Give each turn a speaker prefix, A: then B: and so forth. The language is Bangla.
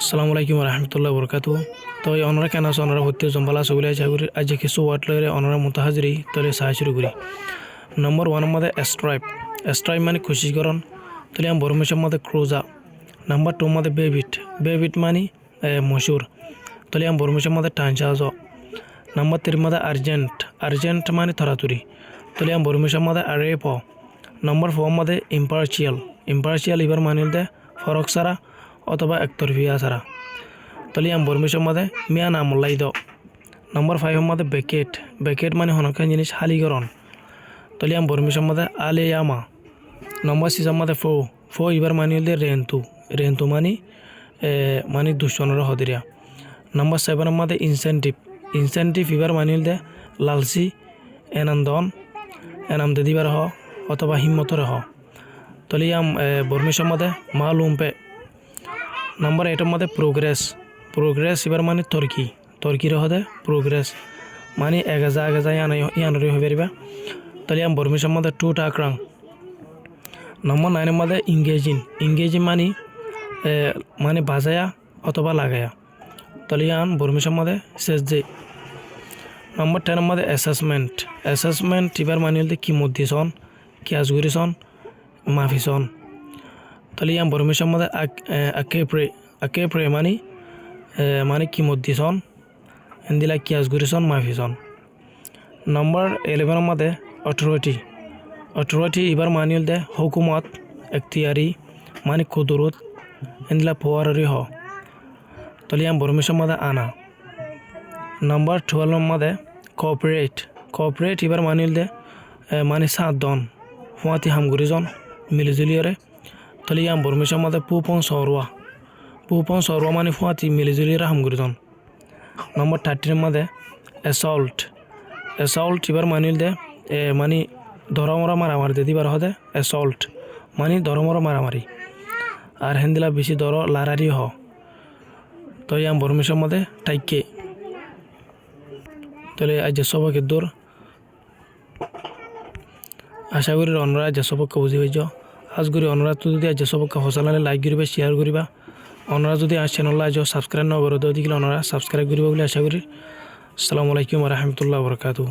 A: আসসালামু আলাইকুম রহমতুল্লাহ বরকাতু। তো অনরা কেন আছে অনরা হতে জম্বালা সগুলি আজ কিছু ওয়ার্ড লয়ে অনরা মুতাহাজরি তলে সাহায্য শুরু করি। নম্বর 1 মধ্যে স্ট্রাইপ মানে খুশিকরণ তলে আম বরমেশের মধ্যে ক্রোজা। নাম্বার 2 মধ্যে বেবিট মানে মশুর তলে আম বরমেশের মধ্যে টানচাজ। নাম্বার 3 মধ্যে আর্জেন্ট মানে তরাতুরি তলে আম বরমেশের মধ্যে আরেপ। নম্বর 4 মধ্যে ইম্পার্শিয়াল এবার মানে ফরক সারা অথবা একতরফিয়া ছাড়া তলি আম বরমিশের মধ্যে মিয়া নাম লাই দ। নম্বর 5 মধ্যে বেকেট মানে হনকান জিনিস হালিকরণ তলি আম বরমিশের মধ্যে আলে আমা। নম্বর 6 মধ্যে ফো এবার মানে রেন্তু মানে দুঃসনের হদিরিয়া। নম্বর 7 মধ্যে ইনসেন্টিভ এবার মানে লালসি এনামদে দিবার হ অথবা হিম্মতরে হ তলি আম বরমিশের মধ্যে মা লুম্পে। নম্বর 8 মধ্যে প্রোগ্রেস এবার মানে তর্কির হদে প্রোগ্রেস মানে এগেজা ইয়ানরি হয়ে পারিবা তাহলে আমি বর্মিশের মধ্যে টু টাকরাং। নম্বর 9 মধ্যে ইংগেজিং মানে বাজায়া অথবা লাগায়া তাহলে আন বর্মিশের মধ্যে শেষ যে। নম্বর 10 মধ্যে অ্যাসেসমেন্ট এবার মানে কি মধ্যিসন কি আজগুরিসন মাফিসন তাহলে আম বর্মিশের মধ্যে আকে প্রে মানে কি মধ্যিসন এন্দিলা কি আজগুরিসন মাফিসন। নম্বর 11 মধ্যে অথরিটি এবার মানিল দে হুকুমত এখতিয়ারি মানে কুদরত এন্দিলা পোয়ারি হ তাহলে আম বর্মিশের মধ্যে আনা। নম্বর 12 মধ্যে কোঅপারেট এবার মানিল দে মানে সাত দন হুয়াতি হামগুরিজন মিলিজুলিয়রে তাহলে আম বর্মিশের মধ্যে পুপন সরওয়া মানে ফুয়াতি মিলিজুলিয়রে হামগুরিজন। নম্বর 13 মধ্যে অ্যাসল্ট এবার মানিল দে মানে ধরমরা মারামারি দিবার হদে অ্যাসল্ট মানে ধরমরা মারামারি আর হেন্দিলা বেশি ধর লারারি হ তো আম বর্মিশের মধ্যে টাইকে তাহলে আজ সবকে দূর আশা করি অনরা আজ সবকে বুঝি হয়ে যাও। আজ করি অনরা তো যদি আজ সবকে হসালানে লাইক করিবা শেয়ার করিবা অনরা যদি আজ চ্যানেল আজ সাবস্ক্রাইব না করো তো দিকে অনরা সাবস্ক্রাইব করিবা বলে আশা করি। আসসালামু আলাইকুম রহমতুল্লাহ বরকাতু।